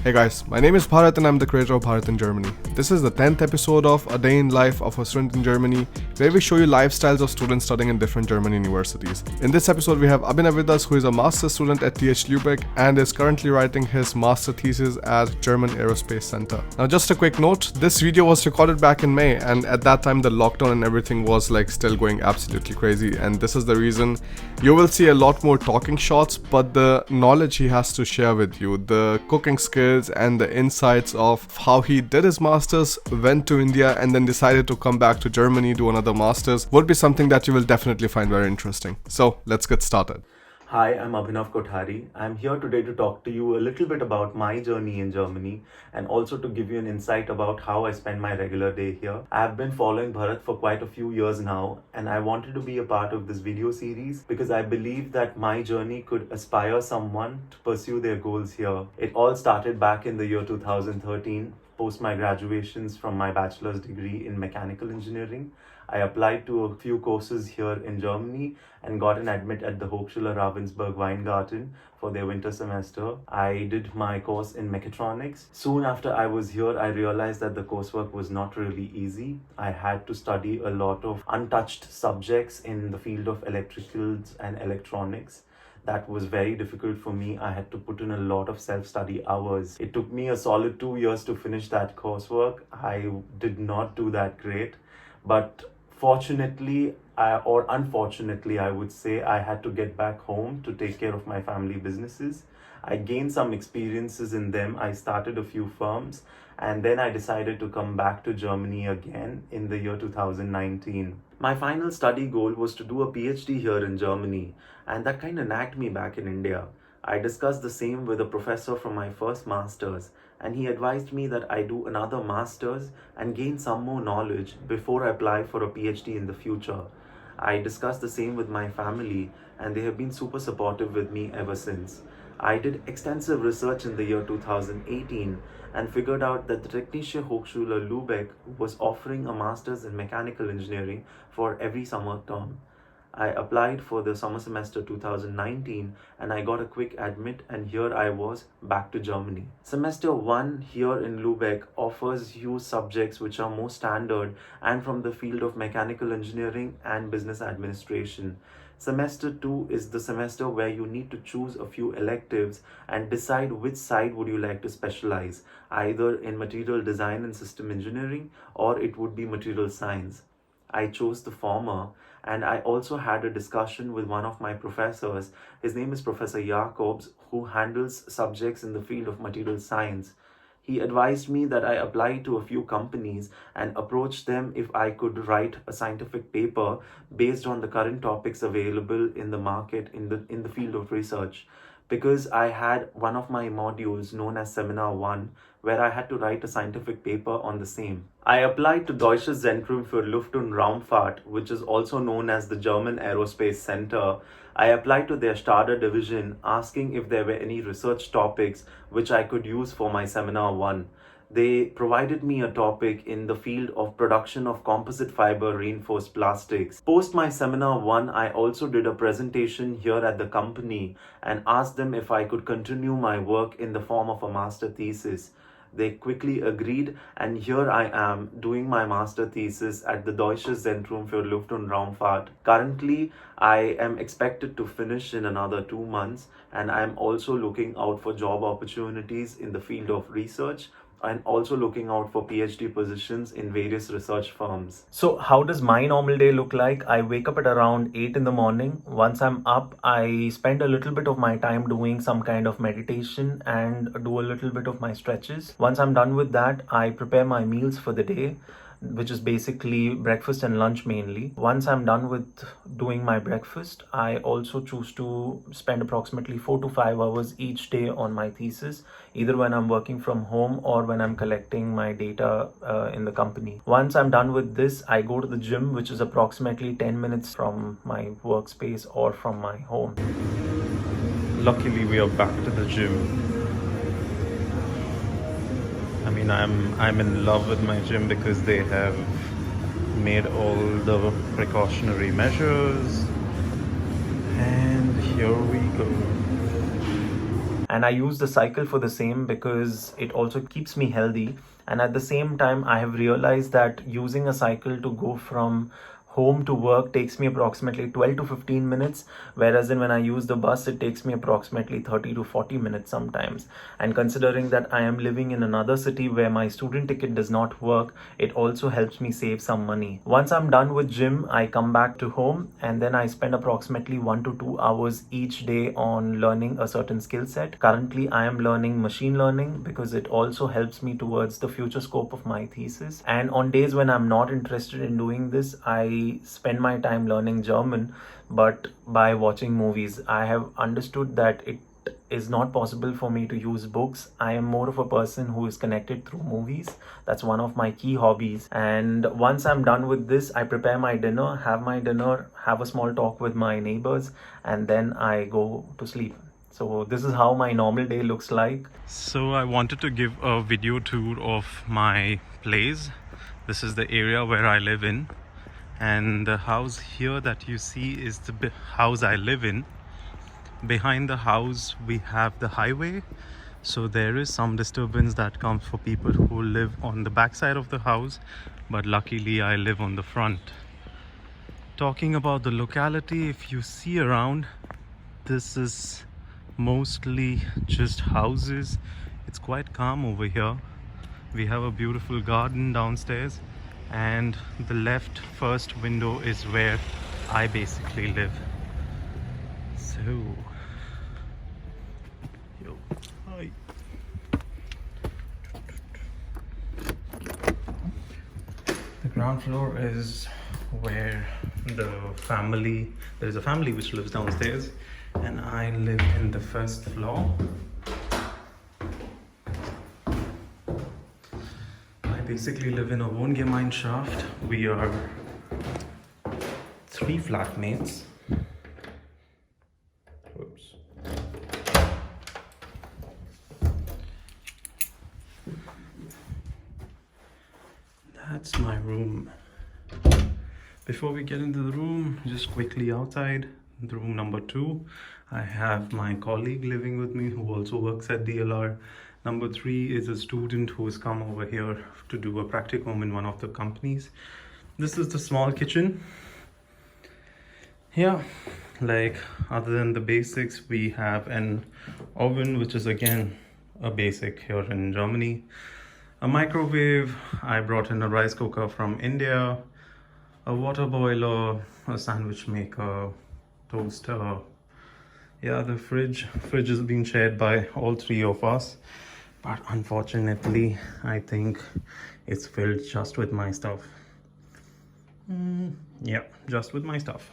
Hey guys, my name is Bharat and I'm the creator of Bharat in Germany. This is the 10th episode of A Day in Life of a Student in Germany, where we show you lifestyles of students studying in different German universities. In this episode, we have Abhinav with us, who is a master's student at TH Lübeck and is currently writing his master thesis at German Aerospace Center. Now, just a quick note, this video was recorded back in May, and at that time the lockdown and everything was still going absolutely crazy, and this is the reason you will see a lot more talking shots, but the knowledge he has to share with you, the cooking skills and the insights of how he did his masters, went to India and then decided to come back to Germany, do another masters, would be something that you will definitely find very interesting. So let's get started. Hi, I'm Abhinav Kothari. I'm here today to talk to you a little bit about my journey in Germany and also to give you an insight about how I spend my regular day here. I've been following Bharat for quite a few years now, and I wanted to be a part of this video series because I believe that my journey could inspire someone to pursue their goals here. It all started back in the year 2013, post my graduations from my bachelor's degree in mechanical engineering. I applied to a few courses here in Germany and got an admit at the Hochschule Ravensburg Weingarten for their winter semester. I did my course in mechatronics. Soon after I was here, I realized that the coursework was not really easy. I had to study a lot of untouched subjects in the field of electricals and electronics. That was very difficult for me. I had to put in a lot of self-study hours. It took me a solid 2 years to finish that coursework. I did not do that great, but fortunately, or unfortunately, I would say, I had to get back home to take care of my family businesses. I gained some experiences in them. I started a few firms, and then I decided to come back to Germany again in the year 2019. My final study goal was to do a PhD here in Germany, and that kind of nagged me back in India. I discussed the same with a professor from my first master's, and he advised me that I do another master's and gain some more knowledge before I apply for a PhD in the future. I discussed the same with my family, and they have been super supportive with me ever since. I did extensive research in the year 2018 and figured out that the Technische Hochschule Lübeck was offering a master's in mechanical engineering for every summer term. I applied for the summer semester 2019 and I got a quick admit, and here I was back to Germany. Semester 1 here in Lübeck offers you subjects which are more standard and from the field of mechanical engineering and business administration. Semester 2 is the semester where you need to choose a few electives and decide which side would you like to specialize, either in material design and system engineering or it would be material science. I chose the former, and I also had a discussion with one of my professors. His name is Professor Jacobs, who handles subjects in the field of material science. He advised me that I apply to a few companies and approach them if I could write a scientific paper based on the current topics available in the market in the field of research. Because I had one of my modules known as Seminar 1, where I had to write a scientific paper on the same. I applied to Deutsches Zentrum für Luft- und Raumfahrt, which is also known as the German Aerospace Center. I applied to their Stade division asking if there were any research topics which I could use for my Seminar 1. They provided me a topic in the field of production of composite fiber reinforced plastics. Post my Seminar 1, I also did a presentation here at the company and asked them if I could continue my work in the form of a master thesis. They quickly agreed, and here I am doing my master thesis at the Deutsches Zentrum für Luft- und Raumfahrt. Currently, I am expected to finish in another 2 months, and I am also looking out for job opportunities in the field of research and also looking out for PhD positions in various research firms. So how does my normal day look like? I wake up at around 8 in the morning. Once I'm up, I spend a little bit of my time doing some kind of meditation and do a little bit of my stretches. Once I'm done with that, I prepare my meals for the day, which is basically breakfast and lunch mainly. Once I'm done with doing my breakfast, I also choose to spend approximately 4 to 5 hours each day on my thesis, either when I'm working from home or when I'm collecting my data in the company. Once I'm done with this, I go to the gym, which is approximately 10 minutes from my workspace or from my home. Luckily, we are back to the gym. I mean, I'm in love with my gym because they have made all the precautionary measures, and here we go. And I use the cycle for the same because it also keeps me healthy. And at the same time, I have realized that using a cycle to go from home to work takes me approximately 12 to 15 minutes, whereas when I use the bus it takes me approximately 30 to 40 minutes sometimes. And considering that I am living in another city where my student ticket does not work, it also helps me save some money. Once I'm done with gym, I come back to home and then I spend approximately 1 to 2 hours each day on learning a certain skill set. Currently I am learning machine learning because it also helps me towards the future scope of my thesis. And on days when I'm not interested in doing this, I spend my time learning German, but by watching movies. I have understood that it is not possible for me to use books. I am more of a person who is connected through movies. That's one of my key hobbies. And once I'm done with this, I prepare my dinner, have a small talk with my neighbors, and then I go to sleep. So this is how my normal day looks like. So I wanted to give a video tour of my place. This is the area where I live in, and the house here that you see is the house I live in. Behind the house we have the highway, so there is some disturbance that comes for people who live on the back side of the house, but luckily I live on the front. Talking about the locality, if you see around, this is mostly just houses. It's quite calm over here. We have a beautiful garden downstairs, and the left first window is where I basically live. So yo, hi. The ground floor is where there is a family which lives downstairs, and I live in the first floor. I basically live in a Wohngemeinschaft. We are 3 flatmates. Whoops. That's my room. Before we get into the room, just quickly outside, the room number 2, I have my colleague living with me who also works at DLR. Number 3 is a student who has come over here to do a practicum in one of the companies. This is the small kitchen. Yeah, like other than the basics, we have an oven, which is again a basic here in Germany. A microwave, I brought in a rice cooker from India, a water boiler, a sandwich maker, toaster. Yeah, the fridge is being shared by all 3 of us, but unfortunately I think it's filled just with my stuff. Yeah, just with my stuff.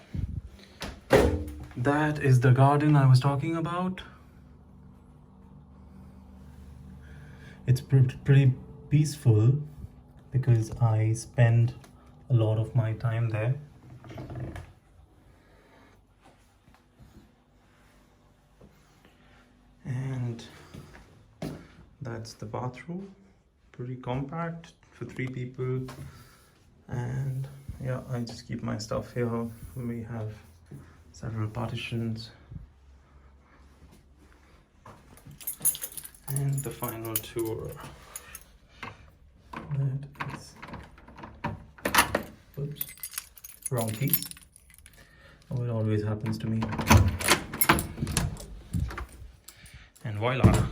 That is the garden I was talking about. It's pretty peaceful because I spend a lot of my time there. And that's the bathroom, pretty compact for 3 people. And yeah, I just keep my stuff here. We have several partitions. And the final tour. That is, oops, wrong piece. Oh, it always happens to me. And voila,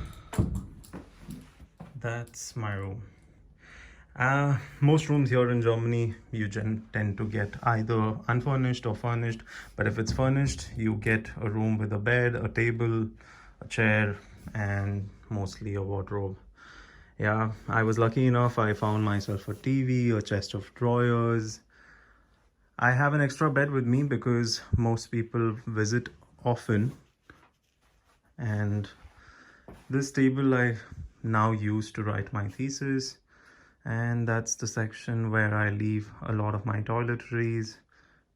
that's my room. Most rooms here in Germany, you tend to get either unfurnished or furnished, but if it's furnished, you get a room with a bed, a table, a chair, and mostly a wardrobe. Yeah, I was lucky enough, I found myself a TV, a chest of drawers. I have an extra bed with me because most people visit often, and this table I now use to write my thesis. And that's the section where I leave a lot of my toiletries,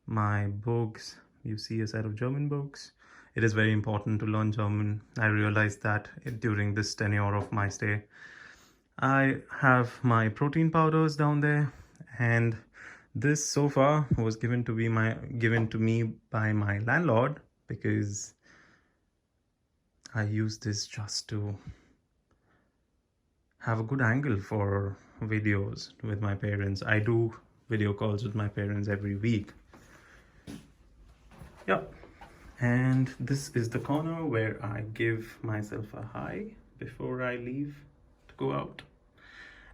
my books. You see a set of German books. It is very important to learn German. I realized that during this tenure of my stay. I have my protein powders down there, and this sofa was given to me by my landlord because I use this just to have a good angle for videos with my parents. I do video calls with my parents every week. Yeah. And this is the corner where I give myself a hi before I leave to go out.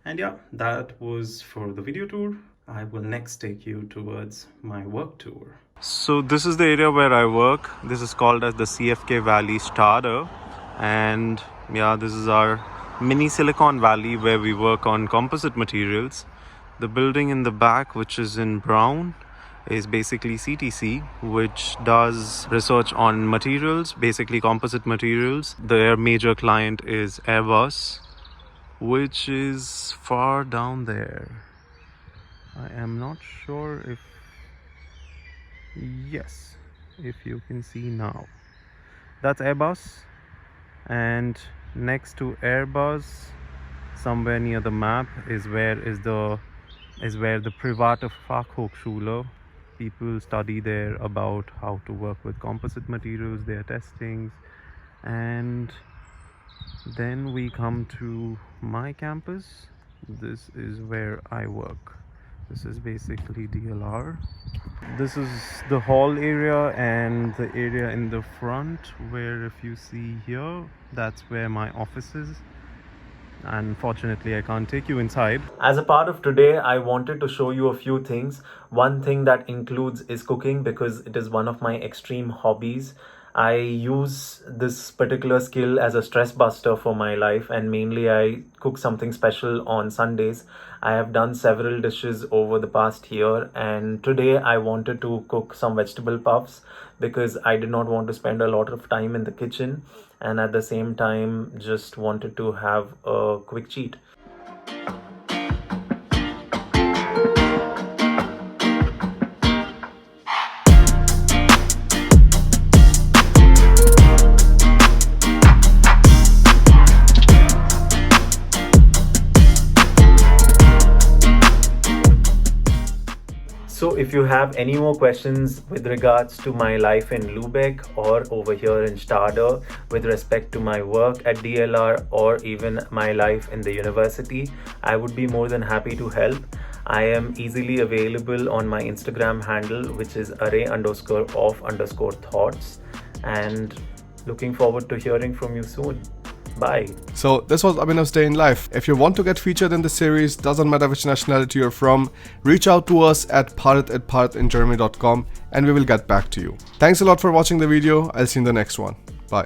And yeah, that was for the video tour. I will next take you towards my work tour. So this is the area where I work. This is called as the CFK Valley Stade. And yeah, this is our mini Silicon Valley where we work on composite materials. The building in the back, which is in brown, is basically CTC, which does research on materials, basically composite materials. Their major client is Airbus, which is far down there. I am not sure if... Yes, if you can see now. That's Airbus, and next to Airbus, somewhere near the map, is where the private Fachhochschule. People study there about how to work with composite materials, their testings, and then we come to my campus. This is where I work. This is basically DLR. This is the hall area and the area in the front where, if you see here, that's where my office is. Unfortunately, I can't take you inside. As a part of today, I wanted to show you a few things. One thing that includes is cooking, because it is one of my extreme hobbies. I use this particular skill as a stress buster for my life, and mainly I cook something special on Sundays. I have done several dishes over the past year, and today I wanted to cook some vegetable puffs because I did not want to spend a lot of time in the kitchen, and at the same time just wanted to have a quick cheat. So if you have any more questions with regards to my life in Lübeck or over here in Stade, with respect to my work at DLR or even my life in the university, I would be more than happy to help. I am easily available on my Instagram handle, which is array_of_thoughts, and looking forward to hearing from you soon. Bye. So this was Abhinav's Day in Life. If you want to get featured in this series, doesn't matter which nationality you're from, reach out to us at bharat@bharatingermany.com and we will get back to you. Thanks a lot for watching the video. I'll see you in the next one. Bye.